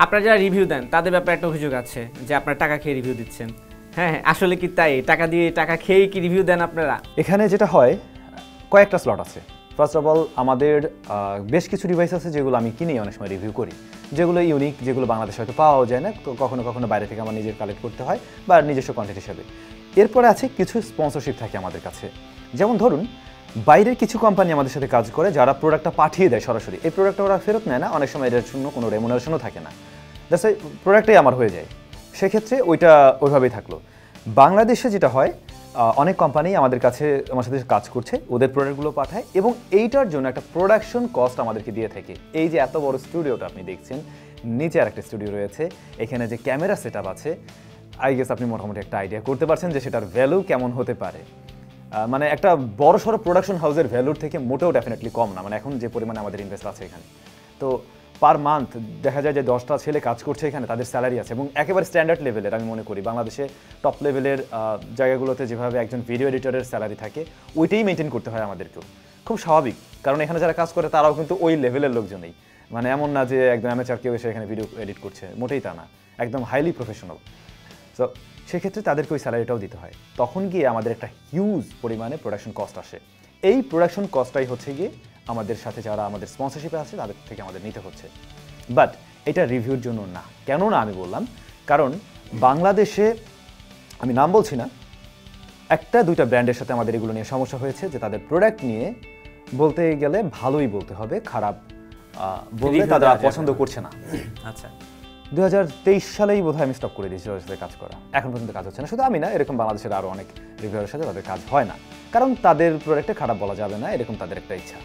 আপনারা যারা রিভিউ দেন তাদের ব্যাপারে একটা অভিযোগ আছে যে আপনারা টাকা খেয়ে রিভিউ দিচ্ছেন। হ্যাঁ, আসলে কি তাই? টাকা খেয়ে কি রিভিউ দেন আপনারা? এখানে যেটা হয়, কয়েকটা স্লট আছে। ফার্স্ট অফ অল, আমাদের বেশ কিছু ডিভাইস আছে যেগুলো আমি কিনে অনেক সময় রিভিউ করি, যেগুলো ইউনিক, যেগুলো বাংলাদেশে হয়তো পাওয়াও যায় না, তো কখনো কখনো বাইরে থেকে আমার নিজের কালেক্ট করতে হয় বা নিজস্ব কন্টেন্ট হিসেবে। এরপরে আছে কিছু স্পন্সরশিপ থাকে আমাদের কাছে। যেমন ধরুন, বাইরের কিছু কোম্পানি আমাদের সাথে কাজ করে যারা প্রোডাক্টটা পাঠিয়ে দেয় সরাসরি। এই প্রোডাক্টটা ওরা ফেরত নেয় না, অনেক সময় এর জন্য কোনো রেমুনারেশনও থাকে না, দ্যাটস ওয়াই প্রোডাক্টটাই আমার হয়ে যায়। সেক্ষেত্রে ওইটা ওইভাবেই থাকলো। বাংলাদেশে যেটা হয়, অনেক কোম্পানি আমার সাথে কাজ করছে, ওদের প্রোডাক্টগুলো পাঠায় এবং এইটার জন্য একটা প্রোডাকশন কস্ট আমাদেরকে দিয়ে থাকে। এই যে এত বড় স্টুডিওটা আপনি দেখছেন, নিচে আর একটা স্টুডিও রয়েছে, এখানে যে ক্যামেরা সেট আপ আছে, আই গেস আপনি মোটামুটি একটা আইডিয়া করতে পারছেন যে সেটার ভ্যালু কেমন হতে পারে। মানে একটা বড় সড়ো প্রোডাকশন হাউসের ভ্যালুর থেকে মোটেও ডেফিনেটলি কম না, মানে এখন যে পরিমাণে আমাদের ইনভেস্ট আছে এখানে। তো পার মান্থ দেখা যায় যে 10টা ছেলে কাজ করছে এখানে, তাদের স্যালারি আছে এবং একেবারে স্ট্যান্ডার্ড লেভেলের। আমি মনে করি বাংলাদেশে টপ লেভেলের জায়গাগুলোতে যেভাবে একজন ভিডিও এডিটরের স্যালারি থাকে, ওইটাই মেনটেন করতে হয় আমাদেরকেও। খুব স্বাভাবিক, কারণ এখানে যারা কাজ করে তারাও কিন্তু ওই লেভেলের লোকজনই। মানে এমন না যে একদম অ্যামেচার কেউ এসে এখানে ভিডিও এডিট করছে, মোটেই তা না, একদম হাইলি প্রফেশনাল। সো সেক্ষেত্রে তাদেরকে ওই স্যালারিটাও দিতে হয়। তখন গিয়ে আমাদের একটা হিউজ পরিমাণে প্রোডাকশন কস্ট আসে। এই প্রোডাকশন কস্টটাই হচ্ছে গিয়ে আমাদের সাথে যারা আমাদের স্পন্সরশিপে আছে তাদের থেকে আমাদের নিতে হচ্ছে। বাট এটা রিভিউর জন্য না। কেন না আমি বললাম, কারণ বাংলাদেশে, আমি নাম বলছি না, একটা দুইটা ব্র্যান্ডের সাথে আমাদের এগুলো নিয়ে সমস্যা হয়েছে যে তাদের প্রোডাক্ট নিয়ে বলতে গেলে ভালোই বলতে হবে, খারাপ বললে তারা পছন্দ করছে না। আচ্ছা, 2023 সালেই বোধহয় আমি স্টপ করে দিয়েছি ওদের সাথে কাজ করা। এখন পর্যন্ত কাজ হচ্ছে না। শুধু আমি না, এরকম বাংলাদেশের আরও অনেক রিভিউয়ারের সাথে তাদের কাজ হয় না, কারণ তাদের প্রোডাক্টে খারাপ বলা যাবে না, এরকম তাদের একটা ইচ্ছা।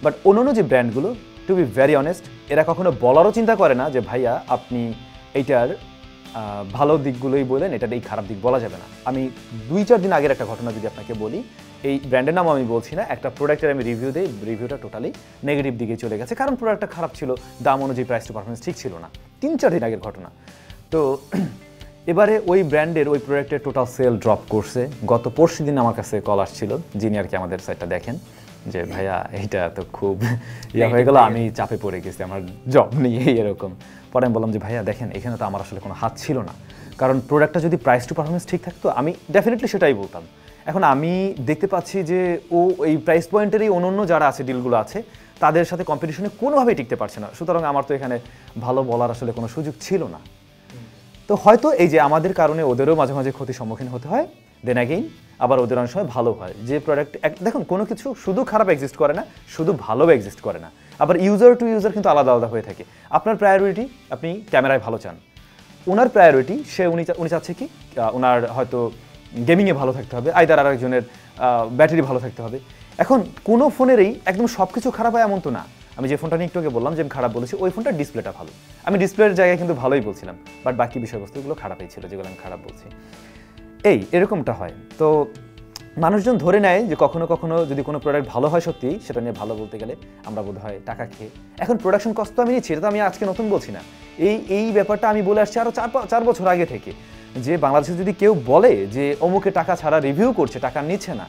বাট অন্যান্য যে ব্র্যান্ডগুলো, টু বি ভেরি অনেস্ট, এরা কখনো বলারও চিন্তা করে না যে ভাইয়া আপনি এইটার ভালো দিকগুলোই বলেন, এটার এই খারাপ দিক বলা যাবে না। আমি 2-4 দিন আগের একটা ঘটনা যদি আপনাকে বলি, এই ব্র্যান্ডের নাম আমি বলছি না, একটা প্রোডাক্টের আমি রিভিউ দিই, রিভিউটা টোটালি নেগেটিভ দিকে চলে গেছে, কারণ প্রোডাক্টটা খারাপ ছিল, দাম অনুযায়ী প্রাইস টু পারফরমেন্স ঠিক ছিল না। 3-4 দিন আগের ঘটনা। তো এবারে ওই ব্র্যান্ডের ওই প্রোডাক্টের টোটাল সেল ড্রপ করছে। গত পরশু দিন আমার কাছে কল আসছিল, যিনি আর কি আমাদের সাইটটা দেখেন, যে ভাইয়া এইটা তো খুব হয়ে গেল, আমি চাপে পড়ে গেছি আমার জব নিয়ে এরকম। পরে আমি বললাম যে ভাইয়া দেখেন, এখানে তো আমার আসলে কোনো হাত ছিল না, কারণ প্রোডাক্টটা যদি প্রাইস টু পারফরমেন্স ঠিক থাকতো আমি ডেফিনেটলি সেটাই বলতাম। এখন আমি দেখতে পাচ্ছি যে ও এই প্রাইস পয়েন্টেরই অন্য যারা আছে, ডিলগুলো আছে, তাদের সাথে কম্পিটিশনে কোনোভাবেই টিকতে পারছে না। সুতরাং আমার তো এখানে ভালো বলার আসলে কোনো সুযোগ ছিল না। তো হয়তো এই যে আমাদের কারণে ওদেরও মাঝে মাঝে ক্ষতির সম্মুখীন হতে হয়, দেন অ্যাগেইন আবার ওদের অনেক সময় ভালো হয়। যে প্রোডাক্ট, দেখুন কোনো কিছু শুধু খারাপ এক্সিস্ট করে না, শুধু ভালো এক্সিস্ট করে না, আবার ইউজার টু ইউজার কিন্তু আলাদা আলাদা হয়ে থাকে। আপনার প্রায়োরিটি, আপনি ক্যামেরায় ভালো চান, ওনার প্রায়োরিটি উনি চাচ্ছে কি, ওনার হয়তো গেমিংয়ে ভালো থাকতে হবে, আইদার আর একজনের ব্যাটারি ভালো থাকতে হবে। এখন কোনো ফোনেরই একদম সব কিছু খারাপ হয় এমন তো না। আমি যে ফোনটা নিয়ে একটু আগে বললাম যে আমি খারাপ বলেছি, ওই ফোনটার ডিসপ্লেটা ভালো, আমি ডিসপ্লের জায়গায় কিন্তু ভালোই বলছিলাম, বাট বাকি বিষয়বস্তুগুলো খারাপই ছিল যেগুলো আমি খারাপ বলছি। এরকমটা হয়। তো মানুষজন ধরে নেয় যে কখনো কখনো যদি কোনো প্রোডাক্ট ভালো হয়, সত্যি সেটা নিয়ে ভালো বলতে গেলে আমরা বোধ হয় টাকা খেয়ে। এখন প্রোডাকশন কস্ট তো আমি নিচ্ছি, এটা তো আমি আজকে নতুন বলছি না, এই ব্যাপারটা আমি বলে আসছি আরও 4 বছর আগে থেকে, যে বাংলাদেশে যদি কেউ বলে যে অমুকে টাকা ছাড়া রিভিউ করছে, টাকা নিচ্ছে না,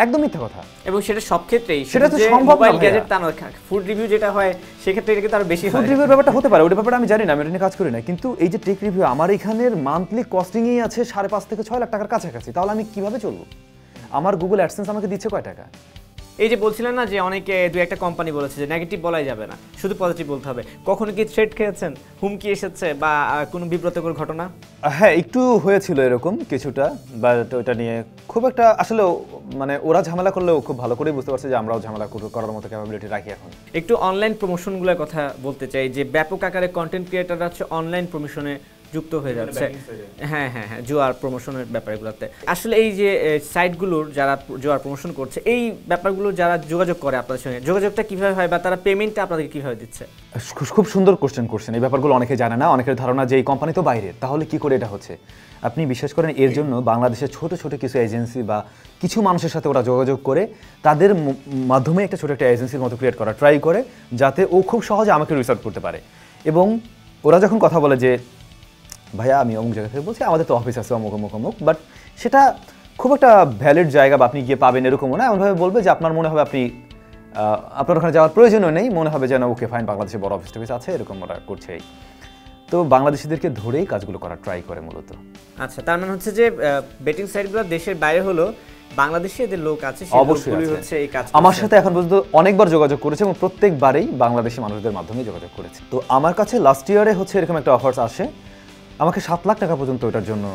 একদম মিথ্যা কথা। এবং সেটা সব ক্ষেত্রেই, সেটা তো সম্ভব না। গ্যাজেট তা নয়, ফুড রিভিউ যেটা হয় সেক্ষেত্রে এটা কিন্তু আরো বেশি হয়। ফুড রিভিউর ব্যাপারটা হতে পারে, ওটা ব্যাপারটা আমি জানি না, আমি এটা নিয়ে কাজ করি না। কিন্তু এই যে টেক রিভিউ, আমার এখানের মান্থলি কস্টিংই আছে 5.5 থেকে 6 লাখ টাকার কাছাকাছি, তাহলে আমি কিভাবে চলবো? আমার গুগল অ্যাডসেন্স আমাকে দিচ্ছে কয় টাকা? এই যে বলছিলেন না যে অনেকে দু একটা কোম্পানি বলেছে যে নেগেটিভ বলাই যাবে না, শুধু পজিটিভ বলতে হবে, কখনো কি থ্রেট খেয়েছেন, হুমকি এসেছে বা কোনো বিব্রতকর ঘটনা? হ্যাঁ, একটু হয়েছিল এরকম কিছুটা, বাট ওটা নিয়ে খুব একটা আসলে মানে ওরা ঝামেলা করলেও খুব ভালো করেই বুঝতে পারছে যে আমরাও ঝামেলা করার মতো ক্যাপাবিলিটি রাখি এখন। একটু অনলাইন প্রমোশনগুলোর কথা বলতে চাই, যে ব্যাপক আকারে কন্টেন্ট ক্রিয়েটাররা হচ্ছে অনলাইন প্রমোশনে যুক্ত হয়ে যাচ্ছে। হ্যাঁ, জুয়ার প্রমোশনের ব্যাপারগুলোতে আসলে এই যে সাইটগুলোর যারা জুয়ার প্রমোশন করছে, এই ব্যাপারগুলো যারা যোগাযোগ করে আপনাদের সঙ্গে, যোগাযোগটা কিভাবে হয় বা তারা পেমেন্টটা আপনাদের কিভাবে দিচ্ছে? খুব সুন্দর কোশ্চেন করছেন। এই ব্যাপারগুলো অনেকে জানে না, অনেকের ধারণা যে এই কোম্পানি তো বাইরের, তাহলে কি করে এটা হচ্ছে। আপনি বিশ্বাস করেন, এর জন্য বাংলাদেশের ছোট ছোট কিছু এজেন্সি বা কিছু মানুষের সাথে ওরা যোগাযোগ করে, তাদের মাধ্যমে একটা ছোট একটা এজেন্সির মতো ক্রিয়েট করা ট্রাই করে, যাতে ও খুব সহজে আমাকে রিচ আউট করতে পারে। এবং ওরা যখন কথা বলে যে ভাইয়া আমি অমুক জায়গা থেকে বলছি, আমাদের তো অফিস আছে অমুক অমুক অমুক, বাট সেটা খুব একটা ভ্যালিড জায়গা বা আপনি গিয়ে পাবেন এরকমও না। এমনভাবে বলবে যে আপনার মনে হবে আপনার ওখানে যাওয়ার প্রয়োজনও নেই, মনে হবে যেন ওকে ফাইন, বাংলাদেশে বড় অফিস টফিস আছে, এরকম ওরা করছে। তো বাংলাদেশিদেরকে ধরেই কাজগুলো করার ট্রাই করে মূলত। আচ্ছা, তার মানে হচ্ছে যে বেটিং সাইটগুলো দেশের বাইরে হলো, বাংলাদেশে এদের লোক আছে, অবশ্যই হচ্ছে এই কাজ আমার সাথে এখন পর্যন্ত অনেকবার যোগাযোগ করেছে এবং প্রত্যেকবারেই বাংলাদেশি মানুষদের মাধ্যমে যোগাযোগ করেছে। তো আমার কাছে লাস্ট ইয়ারে হচ্ছে এরকম একটা অফার্স আসে, আমাকে 7 লাখ টাকা পর্যন্ত ওটার জন্য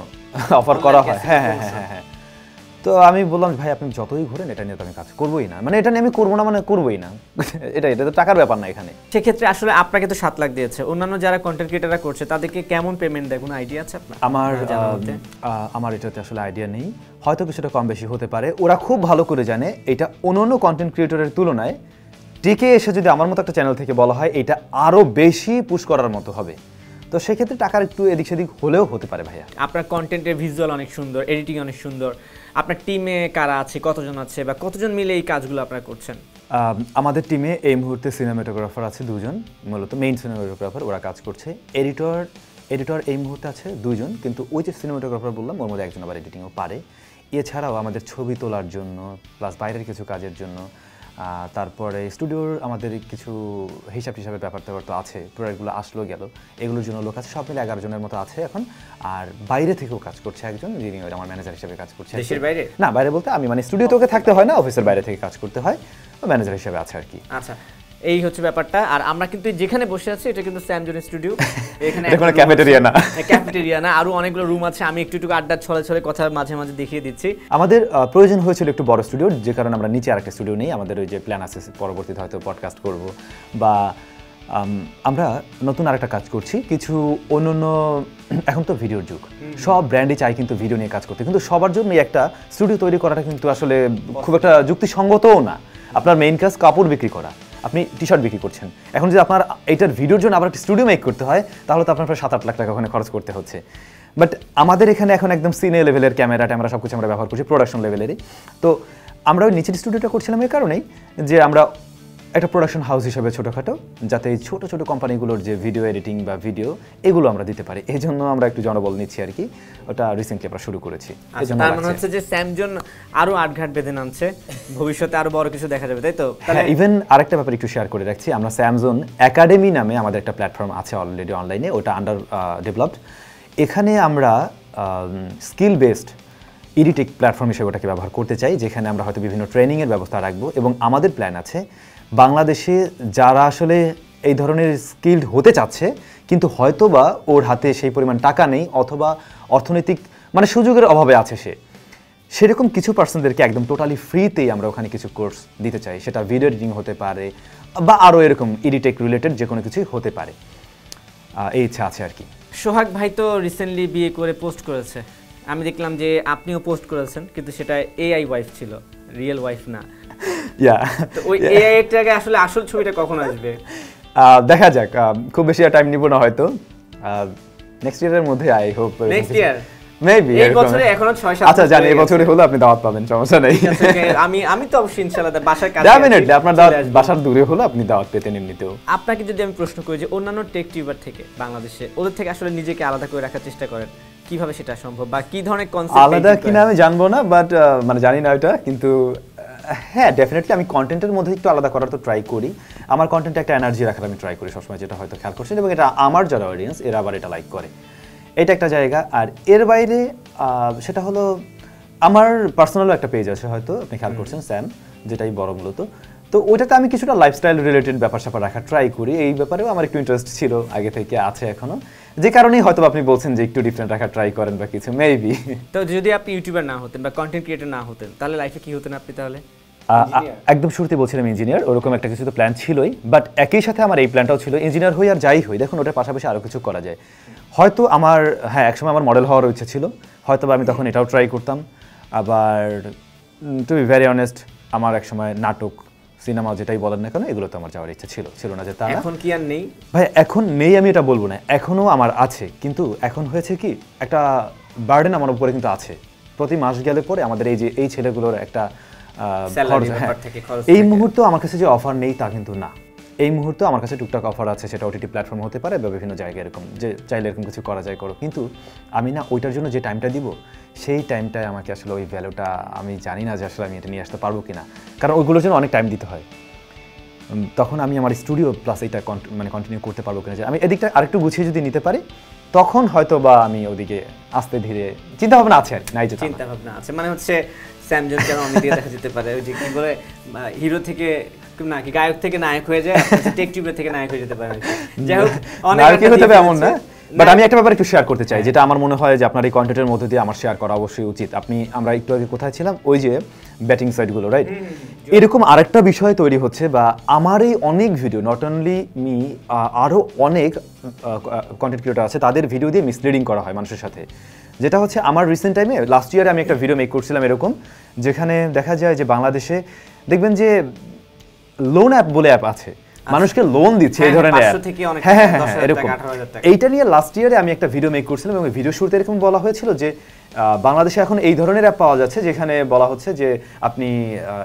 অফার করা হয়। হ্যাঁ হ্যাঁ হ্যাঁ হ্যাঁ। তো আমি বললাম ভাই আপনি যতই ঘোরেন এটা নিয়ে তো আমি কাজ করবোই না, মানে এটা নিয়ে আমি করবো না, মানে করবোই না। এটা তো টাকার ব্যাপার না এখানে। সেক্ষেত্রে আসলে আপনাকে তো 7 লাখ দিয়েছে, অন্যান্য যারা কন্টেন্ট ক্রিয়েটাররা করছে তাদেরকে কেমন পেমেন্ট দেয়, কোনো আইডিয়া আছে আপনার? আমার এটাতে আসলে আইডিয়া নেই, হয়তো কিছুটা কম বেশি হতে পারে। ওরা খুব ভালো করে জানে এটা অন্যান্য কন্টেন্ট ক্রিয়েটরের তুলনায় টিকে এসে যদি আমার মতো একটা চ্যানেল থেকে বলা হয় এটা আরও বেশি পুশ করার মতো হবে, তো সেক্ষেত্রে টাকার একটু এদিক সেদিক হলেও হতে পারে ভাইয়া। আপনার কন্টেন্টের ভিজুয়াল অনেক সুন্দর, এডিটিং অনেক সুন্দর, আপনার টিমে কারা আছে, কতজন আছে বা কতজন মিলে এই কাজগুলো আপনারা করছেন? আমাদের টিমে এই মুহূর্তে সিনেমাটোগ্রাফার আছে 2 জন, মূলত মেইন সিনেমাটোগ্রাফার, ওরা কাজ করছে। এডিটর এই মুহূর্তে আছে 2 জন, কিন্তু ওই যে সিনেমাটোগ্রাফার বললাম ওর মধ্যে একজন আবার এডিটিংও পারে। এছাড়াও আমাদের ছবি তোলার জন্য প্লাস বাইরের কিছু কাজের জন্য, তারপরে স্টুডিওর আমাদের কিছু হিসাবের ব্যাপার তো আছে, প্রোডাক্টগুলো আসলো গেল, এগুলোর জন্য লোক আছে, সব মিলে 11 জনের মতো আছে এখন। আর বাইরে থেকেও কাজ করছে একজন, যিনি আমার ম্যানেজার হিসেবে কাজ করছে। দেশের বাইরে? না, বাইরে বলতে আমি মানে স্টুডিওতে থাকতে হয় না, অফিসের বাইরে থেকে কাজ করতে হয়, ম্যানেজার হিসেবে আছে আর কি। আচ্ছা, এই হচ্ছে ব্যাপারটা। আর আমরা কিন্তু যেখানে বসে আছি এটা কিন্তু স্যামজন স্টুডিও, এখানে কোনো ক্যাফেটেরিয়া না, ক্যাফেটেরিয়া না, আরো অনেকগুলো রুম আছে, আমি একটু আড্ডা ছলে কথা মাঝে মাঝে দেখিয়ে দিচ্ছি। আমাদের প্রয়োজন হয়েছিল একটু বড় স্টুডিও, যে কারণে আমরা নিচে আরেকটা স্টুডিও নেই। আমাদের ওই যে প্ল্যান আছে পরবর্তীতে হয়তো পডকাস্ট করব, বা আমরা নতুন আরেকটা কাজ করছি কিছু অন্যান্য। এখন তো ভিডিওর যুগ, সব ব্র্যান্ডই চাই কিন্তু ভিডিও নিয়ে কাজ করতে, কিন্তু সবার জন্য একটা স্টুডিও তৈরি করাটা কিন্তু আসলে খুব একটা যুক্তিসঙ্গতও না। আপনার মেইন কাজ কাপড় বিক্রি করা, আপনি টি শার্ট বিক্রি করছেন, এখন যদি আপনার এইটার ভিডিওর জন্য আবার একটা স্টুডিও মেক করতে হয় তাহলে তো আপনার প্রায় 7-8 লাখ টাকা ওখানে খরচ করতে হচ্ছে। বাট আমাদের এখানে এখন একদম সিনে লেভেলের ক্যামেরা সব কিছু আমরা ব্যবহার করছি, প্রোডাকশন লেভেলেরই। তো আমরা ওই নিচের স্টুডিওটা করছিলাম এই কারণেই যে আমরা একটা প্রোডাকশন হাউস হিসেবে ছোটোখাটো, যাতে এই ছোটো ছোটো কোম্পানিগুলোর যে ভিডিও এডিটিং বা ভিডিও এগুলো আমরা দিতে পারি, এই জন্য আমরা একটু জনবল নিচ্ছি আর কি। ওটা রিসেন্টলি আমরা শুরু করেছি। তার মানে হচ্ছে যে স্যামজন আরো আটঘাট বেঁধে নামছে, ভবিষ্যতে আরো বড় কিছু দেখা যাবে, তাই তো? হ্যাঁ, ইভেন আরেকটা ব্যাপার একটু শেয়ার করে রাখছি, আমরা স্যামজন একাডেমি নামে আমাদের একটা প্ল্যাটফর্ম আছে অলরেডি অনলাইনে, ওটা আন্ডার ডেভেলপড। এখানে আমরা স্কিল বেসড এডিটিং প্ল্যাটফর্ম হিসেবে ওটাকে ব্যবহার করতে চাই, যেখানে আমরা হয়তো বিভিন্ন ট্রেনিংয়ের ব্যবস্থা রাখবো, এবং আমাদের প্ল্যান আছে বাংলাদেশে যারা আসলে এই ধরনের স্কিলড হতে চাচ্ছে কিন্তু হয়তো বা ওর হাতে সেই পরিমাণ টাকা নেই, অথবা অর্থনৈতিক মানে সুযোগের অভাবে আছে সেরকম কিছু পার্সনদেরকে একদম টোটালি ফ্রিতেই আমরা ওখানে কিছু কোর্স দিতে চাই। সেটা ভিডিও এডিটিং হতে পারে বা আরও এরকম এডিটেক রিলেটেড যে কোনো কিছুই হতে পারে, এই ইচ্ছা আছে আর কি। সোহাগ ভাই তো রিসেন্টলি বিয়ে করে পোস্ট করেছে, আমি দেখলাম যে আপনিও পোস্ট করেছেন, কিন্তু সেটা এআই ওয়াইফ ছিল, রিয়েল ওয়াইফ না। তো ওই এআই এরটাকে আসলে আসল ছবিটা কখন আসবে? দেখা যাক, খুব বেশি টাইম নিব না হয়তো, নেক্সট ইয়ারের মধ্যে I hope. Next year maybe এই বছরে এখনো 6-7। আচ্ছা জানি এই বছরে হলো আপনি দাওয়াত পাবেন, সমস্যা নেই। আমি তো অবশ্যই ইনশাআল্লাহ বাসার কাছে ডেফিনেটলি আপনার দাওয়াত বাসার দূরে হলো আপনি দাওয়াত পেতেন এমনিতেও। আপনাকে যদি আমি প্রশ্ন করি যে অন্যান্য টেক টিউবার থেকে বাংলাদেশে ওদের থেকে আসলে নিজেকে আলাদা করে রাখার চেষ্টা করেন, কিভাবে সেটা সম্ভব বা কি ধরনের কনসেপ্ট? আলাদা কিনা আমি জানবো না, বাট মানে জানি না এটা, কিন্তু হ্যাঁ ডেফিনেটলি আমি কন্টেন্টের মধ্যে একটু আলাদা করার তো ট্রাই করি। আমার কন্টেন্টে একটা এনার্জি রাখার আমি ট্রাই করি সবসময়, যেটা হয়তো খেয়াল করছেন, এবং এটা আমার যারা অডিয়েন্স এরা আবার এটা লাইক করে, এটা একটা জায়গা। আর এর বাইরে সেটা হলো আমার পার্সোনালও একটা পেজ আছে, হয়তো আপনি খেয়াল করছেন, স্যাম, যেটাই বড় মূলত। তো ওইটাতে আমি কিছুটা লাইফস্টাইল রিলেটেড ব্যাপার স্যাপার রাখার ট্রাই করি, এই ব্যাপারেও আমার একটু ইন্টারেস্ট ছিল আগে থেকে, আছে এখনো, যে কারণেই হয়তো আপনি বলছেন যে একটু ডিফারেন্ট রাখার ট্রাই করেন বা কিছু, মেবি। তো যদি আপনি ইউটিউবার না হতেন বা কন্টেন্ট ক্রিয়েটর না হতেন তাহলে লাইফে কি হতেন আপনি? তাহলে একদম শুরুতে বলছিলাম ইঞ্জিনিয়ার, ওরকম একটা কিছু তো প্ল্যান ছিলই, বাট একই সাথে আমার এই প্ল্যানটাও ছিল ইঞ্জিনিয়ার হই আর যাই হই, দেখুন ওটার পাশাপাশি আরও কিছু করা যায়। হয়তো আমার হ্যাঁ একসময় আমার মডেল হওয়ার ইচ্ছে ছিল, হয়তো আমি তখন এটাও ট্রাই করতাম। আবার টু বি ভেরি অনেস্ট, আমার একসময় নাটক, সিনেমা যেটাই বলেন না কেন, এগুলো তো আমার যাওয়ার ইচ্ছা ছিল না যে তা না। এখন কি আর নেই ভাই? এখন নেই আমি এটা বলবো না, এখনও আমার আছে, কিন্তু এখন হয়েছে কি একটা বার্ডেন আমার উপরে কিন্তু আছে। প্রতি মাস গেলে পরে আমাদের এই ছেলেগুলোর একটা এই মুহূর্তে আমার কাছে যে অফার নেই তা কিন্তু না, এই মুহূর্তে আমার কাছে টুকটাক অফার আছে, সেটা ওটিটি প্ল্যাটফর্ম হতে পারে বা বিভিন্ন জায়গায় এরকম যে চাইলে এরকম কিছু করা যায় করো, কিন্তু আমি না ওইটার জন্য যে টাইমটা দিব সেই টাইমটায় আমাকে আসলে ওই ভ্যালুটা আমি জানি না যে আসলে আমি এটা নিয়ে আসতে পারবো কিনা, কারণ ওইগুলোর জন্য অনেক টাইম দিতে হয়। তখন আমি আমার স্টুডিও প্লাস এটা মানে কন্টিনিউ করতে পারবো কিনা, যে আমি এদিকটা আরেকটু গুছিয়ে যদি নিতে পারি তখন হয়তো বা আমি ওদিকে আস্তে ধীরে চিন্তা ভাবনা আছে আর নাই, যে চিন্তা ভাবনা আছে মানে হচ্ছে স্যামজন কেন অনেক দেখা যেতে পারে ওই যে কি বলে হিরো থেকে না কি গায়ক থেকে নায়ক হয়ে যায়, টেক টিউবের থেকে নায়ক হয়ে যেতে পারে। যাই হোক অনেক নায়ক হতে হবে এমন না, বাট আমি একটা ব্যাপার একটু শেয়ার করতে চাই, যেটা আমার মনে হয় যে আপনার এই কন্টেন্টের মধ্যে দিয়ে আমার শেয়ার করা অবশ্যই উচিত। আমরা একটু আগে কোথায় ছিলাম, ওই যে ব্যাটিং সাইটগুলো, রাইট? এরকম আরেকটা বিষয় তৈরি হচ্ছে, বা আমার এই অনেক ভিডিও, নট অনলি মি, আরও অনেক কন্টেন্ট ক্রিয়েটর আছে, তাদের ভিডিও দিয়ে মিসলিডিং করা হয় মানুষের সাথে। যেটা হচ্ছে আমার রিসেন্ট টাইমে লাস্ট ইয়ারে আমি একটা ভিডিও মেক করছিলাম এরকম, যেখানে দেখা যায় যে বাংলাদেশে দেখবেন যে লোন অ্যাপ বলে অ্যাপ আছে, মানুষকে লোন দিচ্ছে এই ধরনের অ্যাপ। হ্যাঁ, এরকম। এইটা নিয়ে লাস্ট ইয়ারে আমি একটা ভিডিও মেক করছিলাম, এবং ভিডিও শুরুতে এরকম বলা হয়েছিল যে বাংলাদেশে এখন এই ধরনের অ্যাপ পাওয়া যাচ্ছে, যেখানে বলা হচ্ছে যে আপনি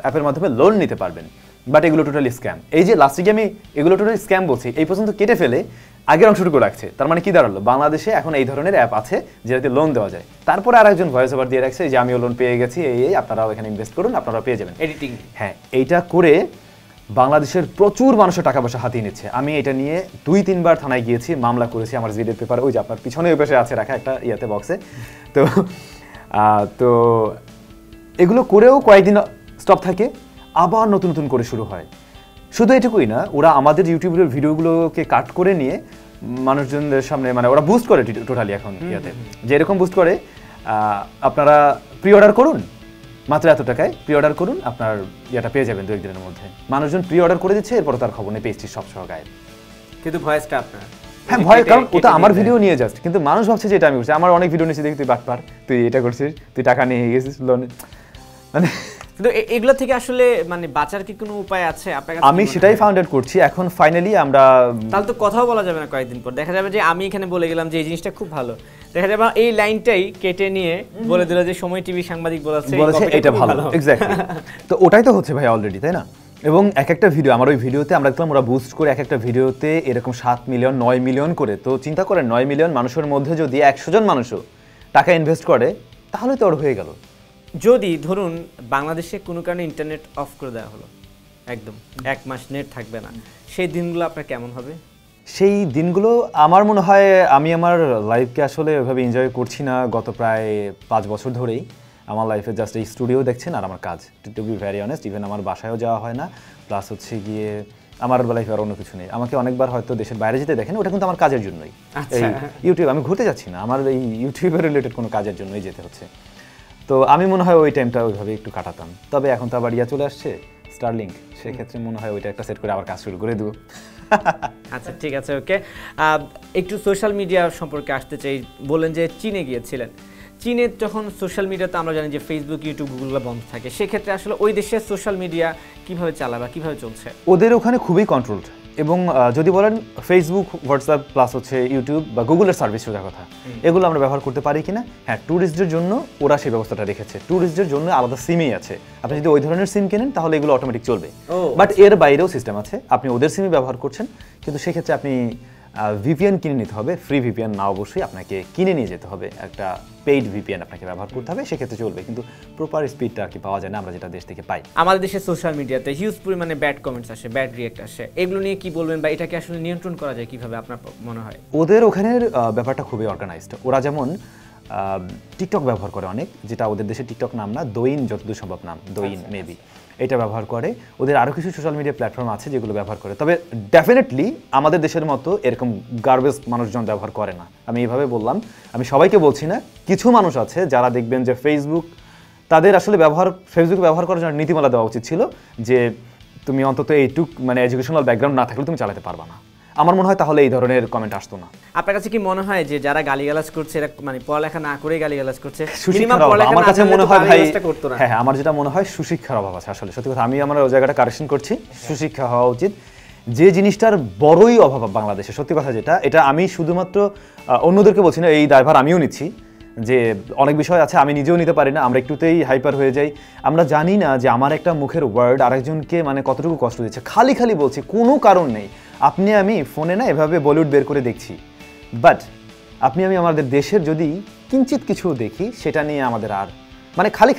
অ্যাপের মাধ্যমে লোন নিতে পারবেন, বাট এগুলো টোটালি স্ক্যাম। এই যে লাস্টে গিয়ে আমি এগুলো টোটালি স্ক্যাম বলছি, এই পর্যন্ত কেটে ফেলে আগের অংশটুকু রাখছে। তার মানে কি দাঁড়ালো, বাংলাদেশে এখন এই ধরনের অ্যাপ আছে যেটাতে লোন দেওয়া যায়। তারপরে আরেকজন ভয়েস ওভার দিয়ে রাখছে যে আমিও লোন পেয়ে গেছি, এই আপনারাও এখানে ইনভেস্ট করুন, আপনারাও পেয়ে যাবেন। এডিটিং, হ্যাঁ, এইটা করে বাংলাদেশের প্রচুর মানুষের টাকা পয়সা হাতিয়ে নিচ্ছে। আমি এটা নিয়ে 2-3 বার থানায় গিয়েছি, মামলা করেছি, আমার জিডের পেপার ওই যে আপনার পিছনে ওই পাশে আছে রাখা একটা ইয়াতে বক্সে। তো এগুলো করেও কয়েকদিন স্টপ থাকে, আবার নতুন নতুন করে শুরু হয়। শুধু এটুকুই না, ওরা আমাদের ইউটিউবের ভিডিওগুলোকে কাট করে নিয়ে মানুষজনদের সামনে মানে ওরা বুস্ট করে টোটালি এখন ইয়াতে, যে এরকম বুস্ট করে আপনারা প্রি অর্ডার করুন, মাত্র এত টাকায় প্রি অর্ডার করুন, আপনার ইয়েটা পেয়ে যাবেন 2-1 দিনের মধ্যে। মানুষজন প্রি অর্ডার করে দিচ্ছে, এরপর তার খবর নেই, পেজটি সব সহ গায়েব। কিন্তু ভয়েসটা আপনার, হ্যাঁ ভয়, কারণ ওটা আমার ভিডিও নিয়ে জাস্ট, কিন্তু মানুষ ভাবছে যে এটা আমি করছি। আমার অনেক ভিডিও নিয়েছি, দেখি তুই বাটপার, তুই এটা করছিস, তুই টাকা নিয়ে গেছিস লোন, মানে কিন্তু এগুলো থেকে আসলে মানে বাঁচার কি কোনো উপায় আছে আপনার কাছে? আমি সেটাই ফাউন্ড আউট করছি এখন ফাইনালি। আমরা তাহলে তো কথাও বলা যাবে না কয়েকদিন পর, দেখা যাবে যে আমি এখানে বলে গেলাম যে এই জিনিসটা খুব ভালো, দেখা যাবে এই লাইনটাই কেটে নিয়ে বলে দিল যে সময় টিভি সাংবাদিক বলেছে এটা ভালো, এক্স্যাক্টলি। তো ওটাই তো হচ্ছে ভাই অলরেডি, তাই না? এবং এক একটা ভিডিও, আমার ওই ভিডিওতে আমরা দেখলাম ওরা বুস্ট করে এক একটা ভিডিওতে এরকম 7 মিলিয়ন 9 মিলিয়ন করে। তো চিন্তা করেন 9 মিলিয়ন মানুষের মধ্যে যদি 100 জন মানুষও টাকা ইনভেস্ট করে, তাহলে তো ওর হয়ে গেল। যদি ধরুন বাংলাদেশে কোনো কারণে ইন্টারনেট অফ করে দেওয়া হলো, একদম 1 মাস নেট থাকবে না, সেই দিনগুলো আপনার কেমন হবে? সেই দিনগুলো আমার মনে হয় আমি আমার লাইফকে আসলে ওইভাবে এনজয় করছি না গত প্রায় 5 বছর ধরেই। আমার লাইফে জাস্ট এই স্টুডিও দেখছেন আর আমার কাজ, to be very honest. Even আমার বাসায়ও যাওয়া হয় না, প্লাস হচ্ছে গিয়ে আমার লাইফে আর অন্য কিছু নেই। আমাকে অনেকবার হয়তো দেশের বাইরে যেতে দেখেন, ওটা কিন্তু আমার কাজের জন্যই। এই ইউটিউব, আমি ঘুরতে যাচ্ছি না, আমার এই ইউটিউবের রিলেটেড কোনো কাজের জন্যই যেতে হচ্ছে। তো আমি মনে হয় ওই টাইমটা ওইভাবে একটু কাটাতাম। তবে এখন তো আবার ইয়া চলে আসছে স্টারলিংক, সেক্ষেত্রে মনে হয় ওইটা একটা সেট করে আবার কাজ শুরু করে দেবো। আচ্ছা ঠিক আছে, ওকে। একটু সোশ্যাল মিডিয়া সম্পর্কে আসতে চাই। বলেন যে চীনে গিয়েছিলেন, চীনে যখন সোশ্যাল মিডিয়াতে আমরা জানি যে ফেসবুক, ইউটিউব, গুগল বন্ধ থাকে, সেক্ষেত্রে আসলে ওই দেশের সোশ্যাল মিডিয়া কিভাবে চালাবে, কিভাবে চলছে? ওদের ওখানে খুবই কন্ট্রোলড, এবং যদি বলেন ফেসবুক, হোয়াটসঅ্যাপ প্লাস হচ্ছে ইউটিউব বা গুগলের সার্ভিস সোজা কথা, এগুলো আমরা ব্যবহার করতে পারি কিনা? হ্যাঁ, ট্যুরিস্টদের জন্য ওরা সেই ব্যবস্থাটা রেখেছে। ট্যুরিস্টদের জন্য আলাদা সিমই আছে, আপনি যদি ওই ধরনের সিম কেনেন তাহলে এগুলো অটোমেটিক চলবে। বাট এর বাইরেও সিস্টেম আছে, আপনি ওদের সিমই ব্যবহার করছেন, কিন্তু সেক্ষেত্রে আপনি ভিপিএন কিনে নিতে হবে। ফ্রি ভিপিএন না, অবশ্যই আপনাকে কিনে নিয়ে যেতে হবে, একটা পেইড ভিপিএন আপনাকে ব্যবহার করতে হবে, সেক্ষেত্রে চলবে। কিন্তু প্রপার স্পিডটা আর কি পাওয়া যায় না আমরা যেটা দেশ থেকে পাই। আমাদের দেশের সোশ্যাল মিডিয়াতে হিউজ পরিমাণে ব্যাড কমেন্টস আসে, ব্যাড রিয়েক্ট আসে, এগুলো নিয়ে কি বলবেন, বা এটাকে আসলে নিয়ন্ত্রণ করা যায় কিভাবে আপনার মনে হয়? ওদের ওখানের ব্যাপারটা খুবই অর্গানাইজড। ওরা যেমন টিকটক ব্যবহার করে অনেক, যেটা ওদের দেশে টিকটক নাম না, দোইন, যতদূর সম্ভব নাম দোইন মেবি, এটা ব্যবহার করে। ওদের আরও কিছু সোশ্যাল মিডিয়া প্ল্যাটফর্ম আছে যেগুলো ব্যবহার করে, তবে ডেফিনেটলি আমাদের দেশের মতো এরকম গার্বেজ মানুষজন ব্যবহার করে না। আমি এইভাবে বললাম, আমি সবাইকে বলছি না, কিছু মানুষ আছে যারা দেখবেন যে ফেসবুক তাদের আসলে ফেসবুক ব্যবহার করার জন্য নীতিমালা দেওয়া উচিত ছিল, যে তুমি অন্তত এইটুক মানে এডুকেশনাল ব্যাকগ্রাউন্ড না থাকলে তুমি চালাতে পারবা না। আমার মনে হয় তাহলে এই ধরনের কমেন্ট আসতো না। আপনার কাছে কি মনে হয় যে যারা গালিগালাজ করছে এরা মানে পড়ালেখা না করেই গালিগালাজ করছে? আমার কাছে মনে হয় ভাই, হ্যাঁ আমার যেটা মনে হয় সুশিক্ষার অভাব আছে আসলে, সত্যি কথা। আমি আমার ওই জায়গাটা কারেকশন করছি, সুশিক্ষা হওয়া উচিত। যে জিনিসটার বড়ই অভাব বাংলাদেশে, সত্যি কথা যেটা, এটা আমি শুধুমাত্র অন্যদেরকে বলছি না, এই দায়ভার আমিও নিচ্ছি, যে অনেক বিষয় আছে আমি নিজেও নিতে পারি না, আমরা একটুতেই হাইপার হয়ে যাই। আমরা জানি না যে আমার একটা মুখের ওয়ার্ড আরেকজনকে মানে কতটুকু কষ্ট দিচ্ছে। খালি বলছি, কোনো কারণ নেই। আমি ফোনে না এভাবে বলিউড বের করে দেখছি, বাট আমি আমাদের দেশের যদি কিঞ্চিত কিছু দেখি, সেটা নিয়ে আমাদের আর মানে খালি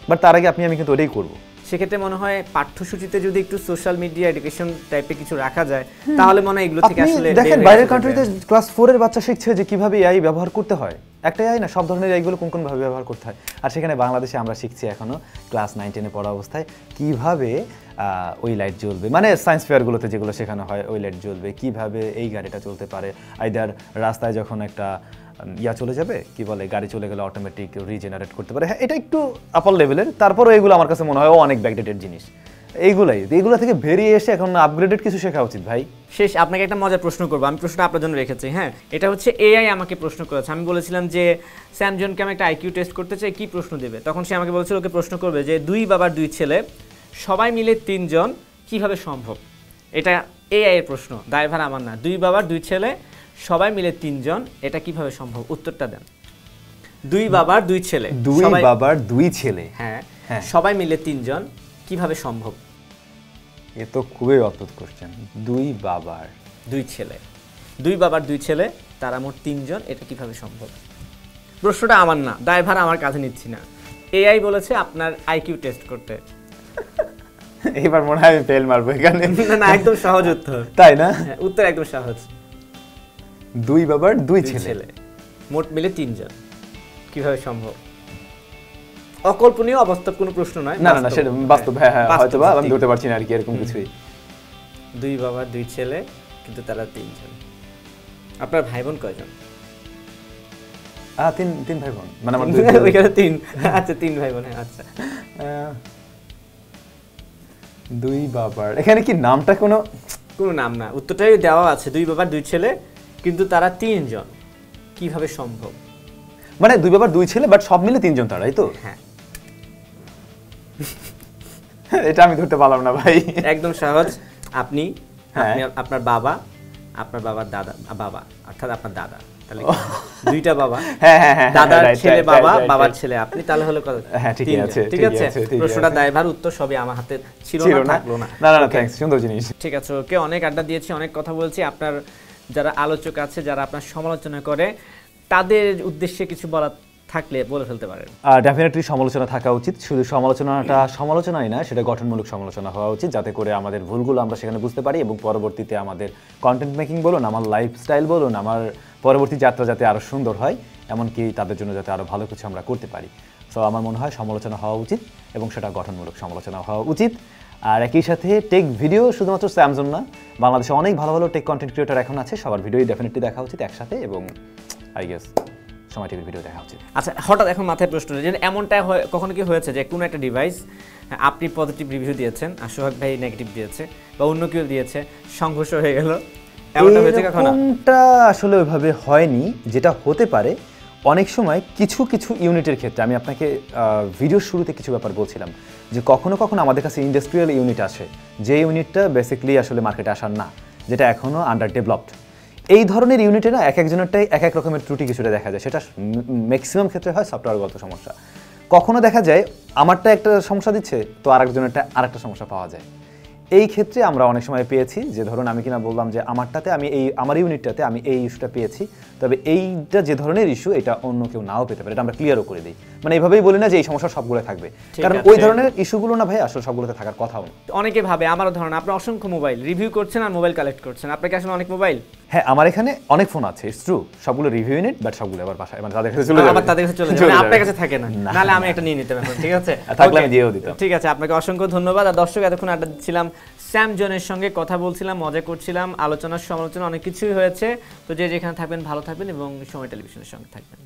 বাট তার আগে আমি কিন্তু ওটাই করবো। সেক্ষেত্রে মনে হয় পাঠ্যসূচিতে যদি একটু সোশ্যাল মিডিয়া এডুকেশন টাইপের কিছু রাখা যায় তাহলে মনে হয় এগুলো থেকে আসলে দেখেন বাইরের কান্ট্রিতে ক্লাস 4 এর বাচ্চা শিখছে যে কিভাবে এআই ব্যবহার করতে হয়। একটা এআই না, সব ধরনের এআইগুলো কোন ভাবে ব্যবহার করতে হয়। আর সেখানে বাংলাদেশে আমরা শিখছি এখনো ক্লাস 9-10 এ পড়া অবস্থায় কিভাবে ওই লাইট জ্বলবে, মানে সায়েন্স ফেয়ারগুলোতে যেগুলো শেখানো হয় ওই লাইট জ্বলবে, কিভাবে এই গাড়িটা চলতে পারে, আইদার রাস্তায় যখন একটা চলে যাবে, কি বলে, গাড়ি চলে গেলে অটোমেটিক রিজেনারেট করতে পারে। হ্যাঁ, এটা একটু আপার লেভেলের, তারপরও এগুলো আমার কাছে মনে হয় অনেক ব্যাকডেটেড জিনিস। এইগুলো থেকে বেরিয়ে এসে এখন আপগ্রেডেড কিছু শেখা উচিত ভাই। শেষ আপনাকে একটা মজার প্রশ্ন করবো, আমি প্রশ্নটা আপনার জন্য রেখেছি। হ্যাঁ, এটা হচ্ছে এআই আমাকে প্রশ্ন করেছে। আমি বলেছিলাম যে স্যামজনকে আমি একটা আইকিউ টেস্ট করতে চাই, কি প্রশ্ন দেবে? তখন সে আমাকে বলেছিল ওকে প্রশ্ন করবে যে 2 বাবার 2 ছেলে সবাই মিলে 3 জন কিভাবে সম্ভব। এটা এআই এর প্রশ্ন, দায়ভার আমার না। 2 বাবার 2 ছেলে সবাই মিলে 3 জন, এটা কিভাবে সম্ভব? উত্তরটা দেন। 2 বাবার 2 ছেলে, 2 বাবার 2 ছেলে, হ্যাঁ, সবাই মিলে 3 জন কিভাবে সম্ভব? এ তো খুবই অদ্ভুত কোশ্চেন। 2 বাবার 2 ছেলে, 2 বাবার 2 ছেলে, তারা মোট 3 জন, এটা কিভাবে সম্ভব? প্রশ্নটা আমার না, দায়ভার আমার কাছে নিচ্ছি না। এআই বলেছে আপনার আইকিউ টেস্ট করতে। এবার মনে হয় আমি ফেল মারবো এখানে। না, একদম সহজ উত্তর। তাই না? উত্তর একদম সহজ। 2 বাবার 2 ছেলে, মোট মিলে 3 জন, কিভাবে সম্ভব? অকল্পনীয়, অবাস্তব কোনো প্রশ্ন নয়। না, সেটা বাস্তব। হ্যাঁ, হয়তো বা আমি ধরতে পারছি না আর কি, এরকম কিছুই। 2 বাবার 2 ছেলে, কিন্তু তারা 3 জন। আপনার ভাই বোন কয়জন? 3 ভাই বোন, মানে আমার ওইখানে 3। আচ্ছা, 3 ভাই বোন। হ্যাঁ, আচ্ছা। 2 বাবার, এখানে কি নামটা কোনো নাম না, উত্তরটাই দেওয়া আছে। 2 বাবার 2 ছেলে, কিন্তু তারা 3 জন, কিভাবে সম্ভব? মানে 2 বাবার 2 ছেলে, বাট সব মিলে 3 জন, তারাই তো? হ্যাঁ। এটা আমি ধরতে পারলাম না ভাই। একদম সহজ। আপনি আপনার বাবা, আপনার বাবার দাদা, বাবা অর্থাৎ আপনার দাদা, তাহলে 2টা বাবা। হ্যাঁ, দাদার ছেলে বাবা, বাবার ছেলে আপনি, তাহলে হলো কত? হ্যাঁ, ঠিক আছে, ঠিক আছে। প্রশ্নটা দায়ভার, উত্তর সবই আমার হাতে ছিল না, থাকলো না। না, থ্যাঙ্কস, সুন্দর জিনিস। ঠিক আছে, ওকে, অনেক আড্ডা দিয়েছি, অনেক কথা বলছি। আপনার যারা আলোচক আছে, যারা আপনার সমালোচনা করে, তাদের উদ্দেশ্যে কিছু বলা থাকলে বলে ফেলতে পারেন। ডেফিনেটলি সমালোচনা থাকা উচিত। শুধু সমালোচনাই না, সেটা গঠনমূলক সমালোচনা হওয়া উচিত, যাতে করে আমাদের ভুলগুলো আমরা সেখানে বুঝতে পারি এবং পরবর্তীতে আমাদের কন্টেন্ট মেকিং বলুন, আমার লাইফস্টাইল বলুন, আমার পরবর্তী যাত্রা যাতে আরও সুন্দর হয়, এমনকি তাদের জন্য যাতে আরও ভালো কিছু আমরা করতে পারি। সো আমার মনে হয় সমালোচনা হওয়া উচিত এবং সেটা গঠনমূলক সমালোচনা হওয়া উচিত। আর একই সাথে টেক ভিডিও শুধুমাত্র স্যামজন না, বাংলাদেশে অনেক ভালো ভালো টেক কন্টেন্ট ক্রিয়েটর এখন আছে, সবার ভিডিওই ডেফিনেটলি দেখা উচিত একসাথে, এবং আই গেস সময় টিভির ভিডিও দেখা উচিত। আচ্ছা, হঠাৎ এখন মাথায় প্রশ্ন, যে এমনটা কখনো কি হয়েছে যে কোনো একটা ডিভাইস আপনি পজিটিভ রিভিউ দিয়েছেন আর সোহাগ ভাই নেগেটিভ দিয়েছে, বা অন্য কেউ দিয়েছে, সংঘর্ষ হয়ে গেল, এমনটা হয়েছে কখনো? এরকমটা আসলে ওইভাবে হয়নি। যেটা হতে পারে অনেক সময় কিছু ইউনিটের ক্ষেত্রে, আমি আপনাকে ভিডিওর শুরুতে কিছু ব্যাপার বলছিলাম যে কখনো কখনো আমাদের কাছে ইন্ডাস্ট্রিয়াল ইউনিট আসে, যে ইউনিটটা বেসিক্যালি আসলে মার্কেটে আসার না, যেটা এখনও আন্ডার ডেভেলপড। এই ধরনের ইউনিটে না এক একজনেরটাই এক এক রকমের ত্রুটি কিছুটা দেখা যায়। সেটা ম্যাক্সিমাম ক্ষেত্রে হয় সফটওয়্যারগত সমস্যা। কখনো দেখা যায় আমারটা একটা সমস্যা দিচ্ছে, তো আরেকজনেরটা আরেকটা সমস্যা পাওয়া যায়। এই ক্ষেত্রে আমরা অনেক সময় পেয়েছি যে ধরুন আমি কিনা বললাম যে আমারটাতে আমি আমার ইউনিটটাতে আমি এই ইস্যুটা পেয়েছি, তবে এইটা যে ধরনের ইস্যু এটা অন্য কেউ নাও পেতে পারে, এটা আমরা ক্লিয়ারও করে দিই। মানে এইভাবেই বলি না যে এই সমস্যা সবগুলো থাকবে, কারণ ওই ধরনের ইস্যুগুলো না ভাই আসলে সবগুলোতে থাকার কথাও না। অনেকে ভাবে, আমারও ধরুন আপনি অসংখ্য মোবাইল রিভিউ করছেন আর মোবাইল কালেক্ট করছেন, আপনার কাছে অনেক মোবাইল? হ্যাঁ, আমার এখানে অনেক ফোন আছে, ইটস ট্রু, সবগুলো রিভিউ ইউনিট, বাট সবগুলো আবার বাসায়, মানে তাদের কাছে চলে যাবে, আবার তাদের কাছে চলে যাবে, আপনার কাছে থাকে না, নালে আমি একটা নিয়ে নিতাম এখন। ঠিক আছে, থাকলে আমি দিয়েও দিতাম। ঠিক আছে, আপনাকে অসংখ্য ধন্যবাদ। আর দর্শক, এতক্ষণ আড্ডা দিচ্ছিলাম, স্যামজনের সঙ্গে কথা বলছিলাম, মজা করছিলাম, আলোচনা সমালোচনা অনেক কিছুই হয়েছে। তো যে যেখানে থাকবেন ভালো থাকবেন এবং সময় টেলিভিশনের সঙ্গে থাকবেন।